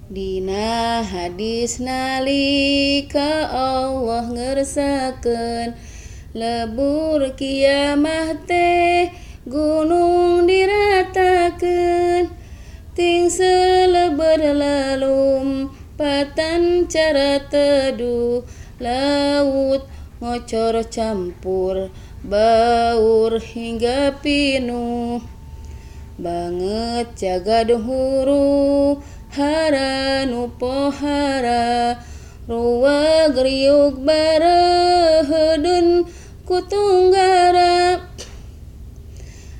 Dina hadis nalika Allah ngersakeun lebur kiamah teh gunung diratakeun ting seleber lalum patan cara teduh laut ngocor campur baur hingga pinuh banget jagad huru hara nu pohara ruwag riug bareuheudun ku tunggara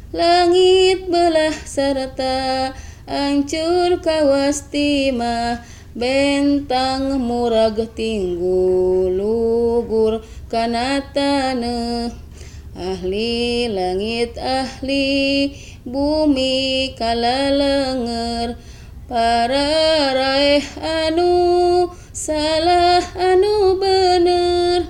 langit belah sarta ancur kawas timah bentang murag tinggu lugur kana taneuh ahli langit ahli bumi kalalenger para raeh anu salah anu bener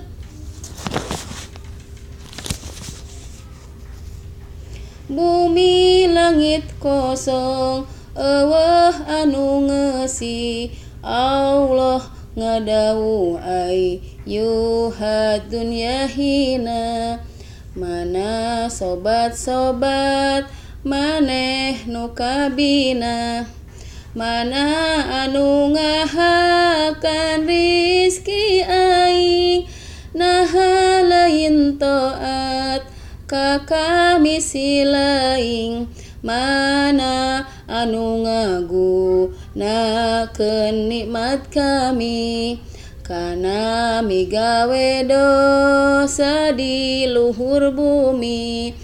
bumi langit kosong eueuh anu ngeusi Allah ngadawuh ayyuhad dunya hina mana sobat-sobat maneh nu kabina mana anu ngahakan rizki aing naha lain taat ka kami silaing mana anu ngagunakeun nikmat kami kana migawe dosa di luhur bumi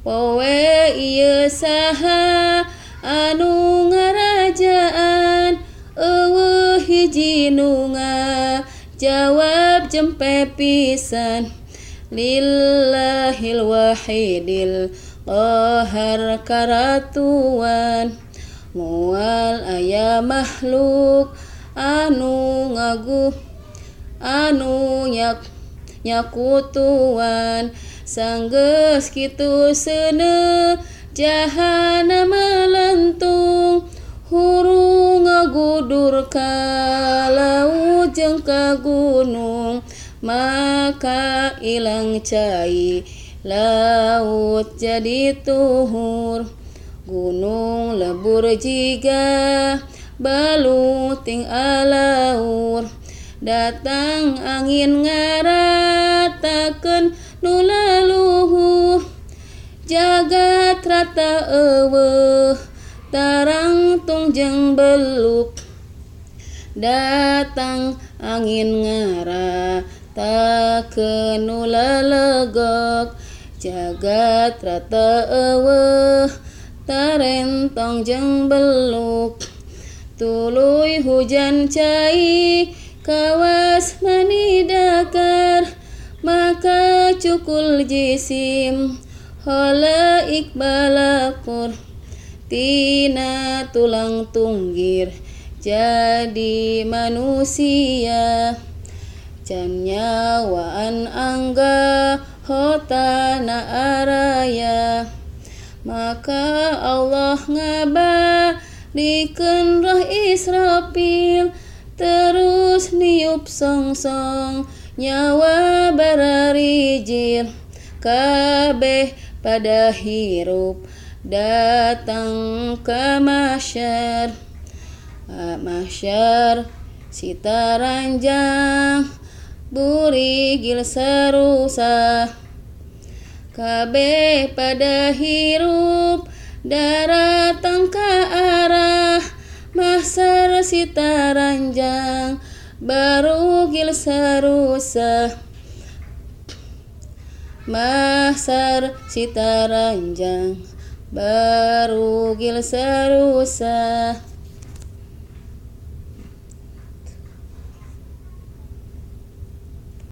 poe ieu saha anu ngarajaan eueuh hiji nu ngajawab jempe pisan lillahil wahidil qahar karatuan moal aya makhluk anu nyakutuan sanggeus kitu seuneu jahanam melentung huru ngagudur ka laut jeung ka gunung maka ilang cai laut jadi tuhur gunung lebur jiga baluting alaur datang angin ngaratakeun nu laluhur jagat rata eueuh tarang tung jeung beluk datang angin ngaratakeun nu lalegok jagat rata eueuh tarentong jeung beluk tuluy hujan cai kawas manidakar maka cukul jisim hola iqbalakur tina tulang tunggir jadi manusia can nyawaan angga hotana araya maka Allah ngabalikeun roh Israfil terus niup songsong nyawa bararijil kabeh pada hirup datang ke mahsyar sitaranjang burigil sarusa kabeh pada hirup daratang ka arah mahsyar sitaranjang barugil sarusa mahsyar sitaranjang barugil sarusa